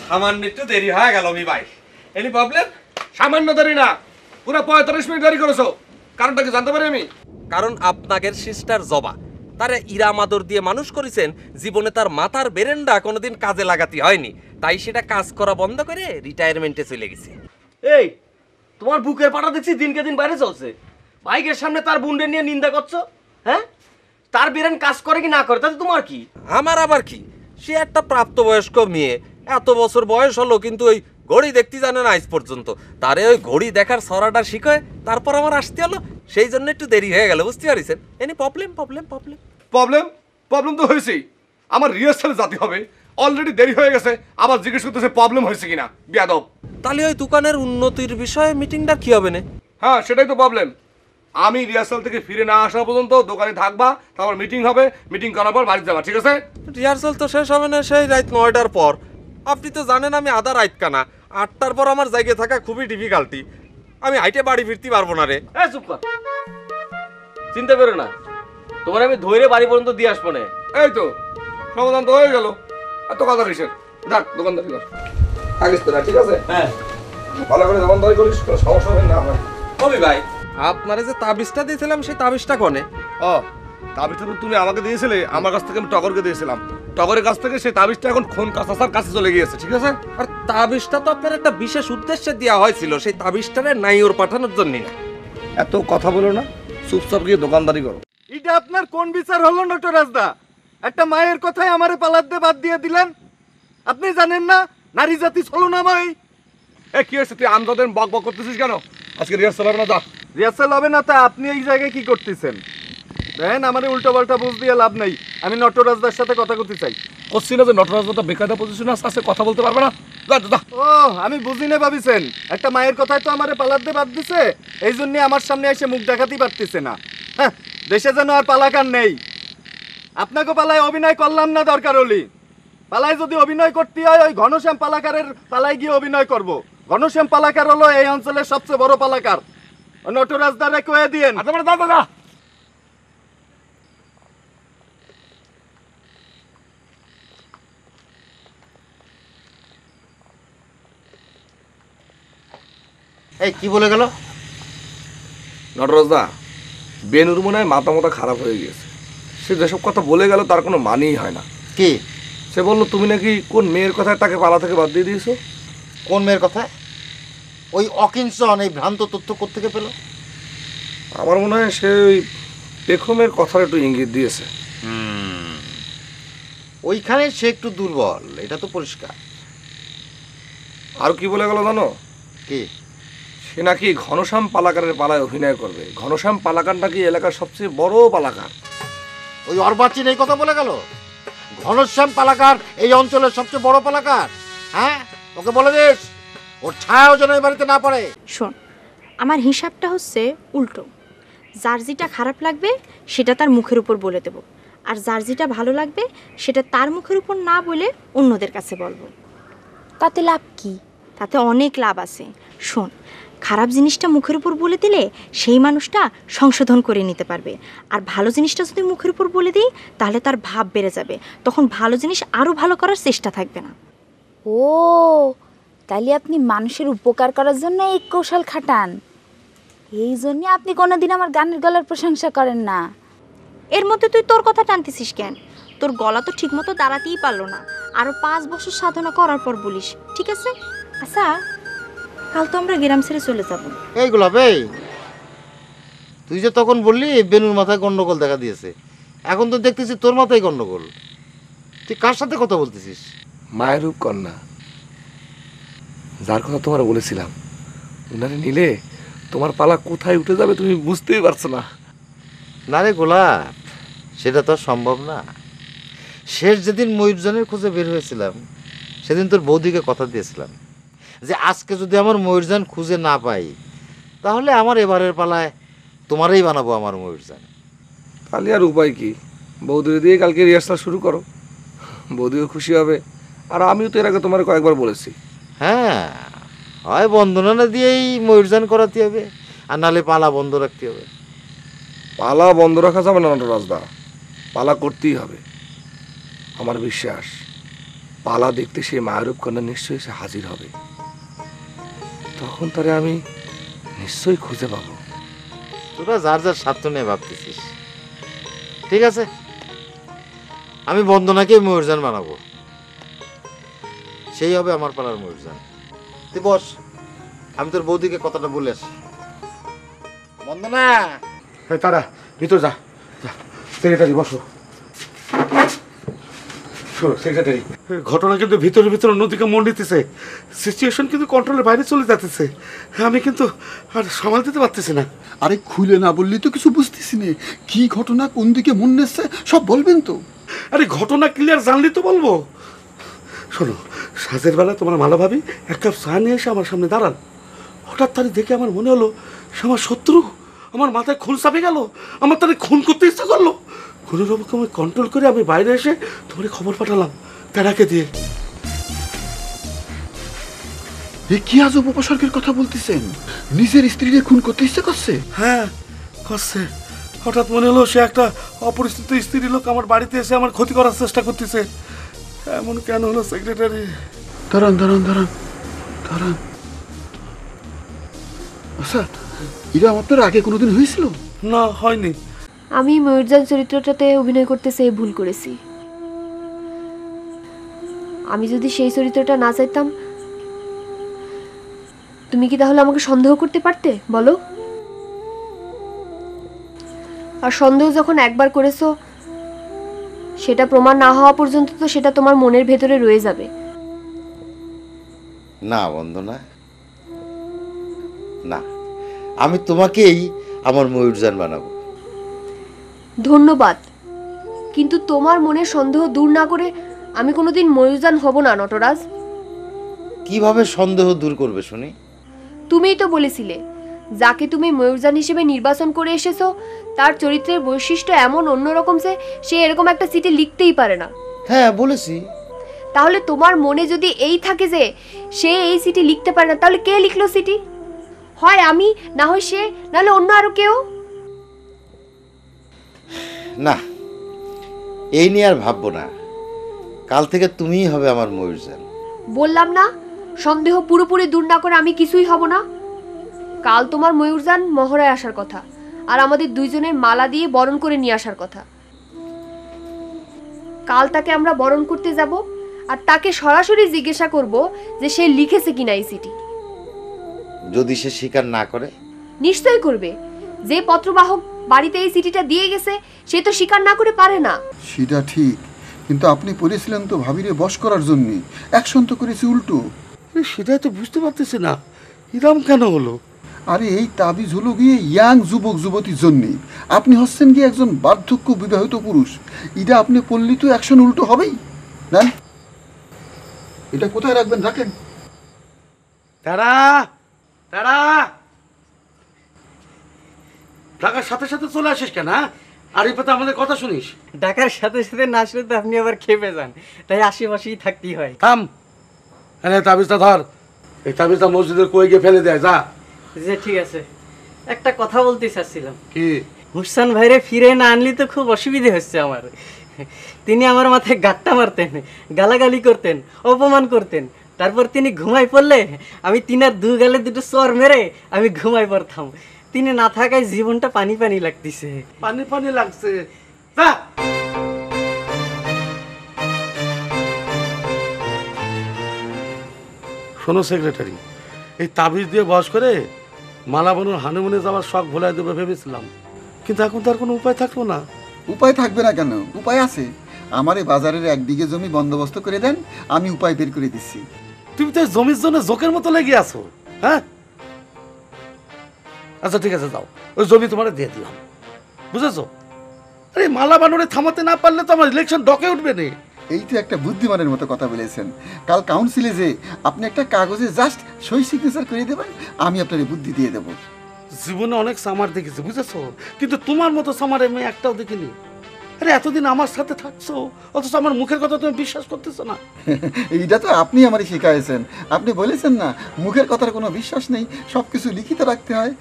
সামান্য একটু দেরি হয়ে গেল মি ভাই। Any problem? সামান্য দেরি না, পুরো 45 মিনিট দেরি করেছো। কারণটা কি জানতে পারি আমি? কারণ আপনাদের সিস্টার জবা তারে ইরাম আদর দিয়ে মানুষ করেছেন, জীবনে তার মাথার বেরেন্ডা কোনোদিন কাজে লাগাতে হয়নি, তাই সেটা কাজ করা বন্ধ করে রিটায়ারমেন্টে চলে গেছে। এই তোমার বুকের পাটা দেখছি দিনকে দিন বাইরে চলছে। বাইকের সামনে তার বুন্ডে নিয়ে নিন্দা করছো। হ্যাঁ, তার বেরেন কাজ করে কি না করে তাতে তোমার কি? আমার আবার কি? সে একটা প্রাপ্তবয়স্ক মেয়ে, এত বছর বয়স হলো কিন্তু ওই ঘড়ি দেখতে জানে না আজ পর্যন্ত। তারে ওই ঘড়ি দেখার ছড়াটা শিখায় তারপর আমার আসতে হলো, সেই জন্য একটু দেরি হয়ে গেল, বুঝতে পারছেন? Any problem problem problem problem problem তো হয়েছেই। আমার রিহার্সালে যেতে হবে, অলরেডি দেরি হয়ে গেছে, আবার জিজ্ঞেস করতেছে প্রবলেম হয়েছে কিনা। বিয়াদব। তাহলে ওই দোকানের উন্নতির বিষয়ে মিটিংটা কি হবে না? হ্যাঁ, সেটাই তো প্রবলেম। আমি রিহার্সাল থেকে ফিরে না আসা পর্যন্ত দোকানে থাকবা, তারপর মিটিং হবে, মিটিং করার পর বাড়ি যাবা, ঠিক আছে? রিহার্সাল তো শেষ হবে না সেই রাত 9টার পর। আপনি তো জানেন আমি আধা রাত কানা, 8টার পর আমার জায়গায় থাকা খুবই ডিফিকাল্টি। আমি হাইটে বাড়ি ফিরতে পারবো না রে। হ্যাঁ, চুপ কর, চিন্তা করো না, তোমার আমি ধৈর্য বাড়ি পর্যন্ত দিয়ে আসবো না। এই তো সমাধান তো হয়ে গেল, এত কথা কিসের? যাক, দোকানদারি কর, থাকিস তো না, ঠিক আছে? হ্যাঁ, ভালো করে দোকানদারি করিস, কোনো সমস্যা হবে না আমার। কবি ভাই, আপনারে যে তাবিজটা দিয়েছিলাম সেই তাবিজটা কোনে? ও, তাবিজটা তো তুমি আমাকে দিয়েছিলে, আমার কাছ থেকে আমি টগরকে দিয়েছিলাম। টগরের কাছ থেকে সেই তাবিজটা এখন খুন কাসাসার কাছে চলে গিয়েছে, ঠিক আছে? আর তাবিজটা তো আপনার একটা বিশেষ উদ্দেশ্যে দেওয়া হয়েছিল, সেই তাবিজটারে নাইওর পাঠানোর জন্য না। এত কথা বলো না, চুপচাপ গিয়ে দোকানদারি করো। এটা আপনার কোন বিচার হলো ডক্টর রাজদা? একটা মায়ের কথায় আমারে পালাতে বাদ দিয়ে দিলেন। আপনি জানেন না নারী জাতি ছলনাময়? এ কি হয়েছে, তুই আমদাদের বক বক করতেছিস কেন? আজকে রিহার্সাল হবে না, যা। রিহার্সাল হবে না তা আপনি এই জায়গায় কি করতেছেন? দেখেন, আমারে উল্টো পাল্টা বুঝ দিয়ে লাভ নাই। আমি নটর রাজদার সাথে কথা বলতে চাই। করছি না যে নটরাজটা বেকায়দা পজিশনে আছে, কথা বলতে পারবে না? যা যা। ও, আমি বুঝি না ভাবিছেন একটা মায়ের কথায় তো আমারে পালাতে বাদ দিছে, এই জন্য আমার সামনে এসে মুখ দেখাতেই পারতেছে না। হ্যাঁ, দেশে যেন আর পালাকার নেই। আপনাকে পালায় অভিনয় করলাম না, দরকার হলি পালায় যদি অভিনয় করতে হয় ওই ঘনশ্যাম পালাকারের পালায় গিয়ে অভিনয় করব। ঘনশ্যাম পালাকার হলো এই অঞ্চলের সবচেয়ে বড় পালাকার। নটরাজদারে কয়ে দিয়েন। আচ্ছা, যা যা যা। এই কি বলে গেল? নটরাজদা, বেনুর মনে হয় মাথা মাথা খারাপ হয়ে গিয়েছে। সে যেসব কথা বলে গেল তার কোনো মানেই হয় না। কি? সে বললো তুমি নাকি কোন মেয়ের কথায় তাকে পালা থেকে বাদ দিয়ে দিয়েছো। কোন মেয়ের কথা? ওই অকিঞ্চন এই ভ্রান্ত তথ্য কোত্থেকে পেল? আমার মনে হয় সে ওই পেখমের কথার একটু ইঙ্গিত দিয়েছে। ওইখানে সে একটু দুর্বল, এটা তো পরিষ্কার। আর কি বলে গেল জানো? কি? সে নাকি ঘনশ্যাম পালাকারের পালায় অভিনয় করবে। ঘনশ্যাম পালাকার নাকি এলাকার সবচেয়ে বড় পালাকার। ওই অর্বাচীন এই কথা বলে গেল? ঘনশ্যাম পালাকার এই অঞ্চলের সবচেয়ে বড় পালাকার? হ্যাঁ, ওকে বলে দিস ওর ছায়াও যেন এই বাড়িতে না পড়ে। শোন, আমার হিসাবটা হচ্ছে উল্টো। যার যেটা খারাপ লাগবে সেটা তার মুখের উপর বলে দেব, আর যার যেটা ভালো লাগবে সেটা তার মুখের উপর না বলে অন্যদের কাছে বলবো। তাতে লাভ কি? তাতে অনেক লাভ আছে। শোন, খারাপ জিনিসটা মুখের উপর বলে দিলে সেই মানুষটা সংশোধন করে নিতে পারবে, আর ভালো জিনিসটা যদি মুখের উপর বলে দিই তাহলে তার ভাব বেড়ে যাবে, তখন ভালো জিনিস আরও ভালো করার চেষ্টা থাকবে না। ও, তাহলে আপনি মানুষের উপকার করার জন্য এই কৌশল খাটান। এই জন্য আপনি কোনোদিন আমার গানের গলার প্রশংসা করেন না। এর মধ্যে তুই তোর কথা টানতেছিস কেন? তোর গলা তো ঠিকমতো দাঁড়াতেই পারলো না, আরও 5 বছর সাধনা করার পর বলিস, ঠিক আছে? আচ্ছা, কাল তো আমরা গ্রাম ছেড়ে চলে যাব। এই গোলাপ, এই তুই যে তখন বললি বেনুর মাথায় গন্ডগোল দেখা দিয়েছে, এখন তো দেখতেছি তোর মাথায় গন্ডগোল। তুই কার সাথে কথা বলতেছিস? মায়েরূপ কন্যা, যার কথা তোমার বলেছিলাম, উনারে নিলে তোমার পালা কোথায় উঠে যাবে তুমি বুঝতেই পারছো না। না রে গোলাপ, সেটা তো সম্ভব না। শেষ যেদিন ময়ূরজানের খোঁজে বের হয়েছিলাম সেদিন তোর বৌদিকে কথা দিয়েছিলাম যে আজকে যদি আমার ময়ূরজান খুঁজে না পাই তাহলে আমার এবারের পালায় তোমারই বানাবো আমার ময়ূরজান। তাহলে আর উপায় কি, বৌদিকে দিয়ে কালকে রিহার্সাল শুরু করো, বৌদিও খুশি হবে। আর আমিও তো এর আগে তোমার কয়েকবার বলেছি। হ্যাঁ, হয় বন্দনা দিয়েই ময়ূরজান করাতে হবে, আর নাহলে পালা বন্ধ রাখতে হবে। পালা বন্ধ রাখা যাবে না নটরাজদা, পালা করতেই হবে, আমার বিশ্বাস। পালা দেখতে সেই মায়ারূপ কন্যা নিশ্চয়ই সে হাজির হবে। তখন তারে আমি নিশ্চয়ই খুঁজে পাবো। তোরা যার যার স্বার্থ নিয়ে ভাবতেছিস। ঠিক আছে, আমি বন্দনাকে ময়ূরজান বানাবো, সেই হবে আমার পাড়ার ময়ূরজান। তুই বস, আমি তোর বৌদিকে কথাটা বলে আসি। বন্দনা, তারা ভিতর যা, সেক্রেটারি বসো। সেক্রেটারি, ঘটনা কিন্তু ভিতরে ভিতরে অন্যদিকে মন দিতেছে, সিচুয়েশন কিন্তু কন্ট্রোলের বাইরে চলে যাচ্ছে। আমি কিন্তু আর সামাল দিতে পারতেছি না। আরে খুলে না বললি তো কিছু বুঝতেছি না, কি ঘটনা কোন দিকে মন নেচ্ছে সব বলবেন তো। আরে ঘটনা ক্লিয়ার জানলি তো বলবো। শোনো, সাজের বেলা তোমার মালা ভাবি এক কাপ চা নিয়ে এসে আমার সামনে দাঁড়ান। হঠাৎ তারে দেখে আমার মনে হলো সে আমার শত্রু, আমার মাথায় খুন চাপে গেল, আমার তারে খুন করতে ইচ্ছা করলো। কোনো রকম কন্ট্রোল করে আমি বাইরে এসে তোমার খবর পাঠালাম তেরাকে দিয়ে। এ কি আজব উপসর্গের কথা বলতেছেন? নিজের স্ত্রীকে খুন করতে ইচ্ছে করছে? হ্যাঁ করছে। হঠাৎ মনে হলো সে একটা অপরিচিত স্ত্রী লোক আমার বাড়িতে এসে আমার ক্ষতি করার চেষ্টা করতেছে। এমন কেন হলো সেক্রেটারি? দাঁড়ান দাঁড়ান দাঁড়ান দাঁড়ান, আচ্ছা এরা আপনার আগে কোনোদিন হয়েছিল? না, হয়নি। আমি ময়ূরজান চরিত্রটাতে অভিনয় করতে চেয়ে ভুল করেছি। আমি যদি সেই চরিত্রটা না চাইতাম, তুমি কি তাহলে আমাকে সন্দেহ করতে পারতে বলো? আর সন্দেহ যখন একবার করেছো, সেটা প্রমাণ না হওয়া পর্যন্ত তো সেটা তোমার মনের ভেতরে রয়ে যাবে। না বন্দনা, না, আমি তোমাকেই আমার ময়ূরজান বানাবো। ধন্যবাদ, কিন্তু তোমার মনের সন্দেহ দূর না করে আমি কোনোদিন ময়ূরজান হব না নটরাজ। কিভাবে সন্দেহ দূর করবে শুনি? তুমিই তো বলেছিলে যাকে তুমি ময়ূরজান হিসেবে নির্বাচন করে এসেছো তার চরিত্রের বৈশিষ্ট্য এমন অন্যরকম যে সে এরকম একটা চিঠি লিখতেই পারে না। হ্যাঁ বলেছি। তাহলে তোমার মনে যদি এই থাকে যে সে এই চিঠি লিখতে পারে না, তাহলে কে লিখলো চিঠি? হয় আমি, না হয় সে, নাহলে অন্য আরো কেউ। না, এই নিয়ে আর ভাববো না। কাল থেকে তুমিই হবে আমার ময়ূরজান। বললাম না, সন্দেহ পুরোপুরি দূর না করে আমি কিছুই হব না। কাল তোমার ময়ূরজান মহড়ায় আসার কথা, আর আমাদের দুইজনের মালা দিয়ে বরণ করে নিয়ে আসার কথা। কাল তাকে আমরা বরণ করতে যাব, আর তাকে সরাসরি জিজ্ঞাসা করব যে সে লিখেছে কিনা এই চিঠি। যদি সে স্বীকার না করে? নিশ্চয়ই করবে। যে পত্রবাহক বাড়িতে এই চিঠিটা দিয়ে গেছে সে তো স্বীকার না করে পারে না। সেটা ঠিক, কিন্তু আপনি বলেছিলেন তো ভাবিরে বশ করার জন্য, অ্যাকশন তো করেছি উল্টো। সেটাই তো বুঝতে পারতেছি না, এরকম কেন হলো? আরে এই তাবিজ হলো গিয়ে ইয়াং যুবক যুবতীর জন্যে। আপনি হচ্ছেন কি একজন বার্ধক্য বিবাহিত পুরুষ, এটা আপনি পড়লি তো অ্যাকশন উল্টো হবেই। নেন, এটা কোথায় রাখবেন রাখেন। তারা তারা ঢাকার সাথে সাথে চলে আসিস কেন? হ্যাঁ, আর এই পথে আমাদের কথা শুনিস। ঢাকার সাথে সাথে না আসলে তো আপনি আবার খেপে যান, তাই আশেপাশেই থাকতেই হয়। থাম, এনে তাবিজটা ধর। এই তাবিজটা মসজিদের কই গিয়ে ফেলে দেয়, যা। যে ঠিক আছে, একটা কথা বলতে চাচ্ছিলাম। কি? হুসেন ভাইরে ফিরে না আনলি তো খুব অসুবিধে হচ্ছে আমার। তিনি আমার মাথায় গাট্টা মারতেন, গালাগালি করতেন, অপমান করতেন। তারপর তিনি ঘুমাই পড়লে আমি তিনার দু গালে দুটো চর মেরে আমি ঘুমাই পড়তাম। তিনি না থাকায় জীবনটা পানি পানি লাগতেছে। পানি পানি লাগছে, যা। শোনো সেক্রেটারি, এই তাবিজ দিয়ে বস করে মালা বানুর হানিমুনে যাওয়ার শখ ভোলাই দেবে ভেবেছিলাম, কিন্তু এখন তার কোনো উপায় থাকলো না। উপায় থাকবে না কেন? উপায় আছে। আমার এই বাজারের 1 বিঘে জমি বন্দোবস্ত করে দেন, আমি উপায় বের করে দিচ্ছি। তুমি তো জমির জন্য জোকের মতো লেগে আছো। হ্যাঁ, আচ্ছা ঠিক আছে, যাও, ওই জমি তোমার দিয়ে দিলাম, বুঝেছো? আরে মালা বানরে থামাতে না পারলে তো আমার ইলেকশন ডকে উঠবে না। এই তো একটা বুদ্ধিমানের মতো কথা বলেছেন। কাল কাউন্সিলে যে আপনি একটা কাগজে জাস্ট সই সিগনেচার করে দেবেন, আমি আপনার বুদ্ধি দিয়ে দেবো। জীবনে অনেক সামার দেখেছি, বুঝেছো, কিন্তু তোমার মতো সামারে আমি একটাও দেখিনি। আরে এতদিন আমার সাথে থাকছো, অথচ আমার মুখের কথা তুমি বিশ্বাস করতেছো না। এইটা তো আপনি আমারই শিখাইছেন। আপনি বলেছেন না, মুখের কথার কোনো বিশ্বাস নেই, সব কিছু লিখিত রাখতে হয়।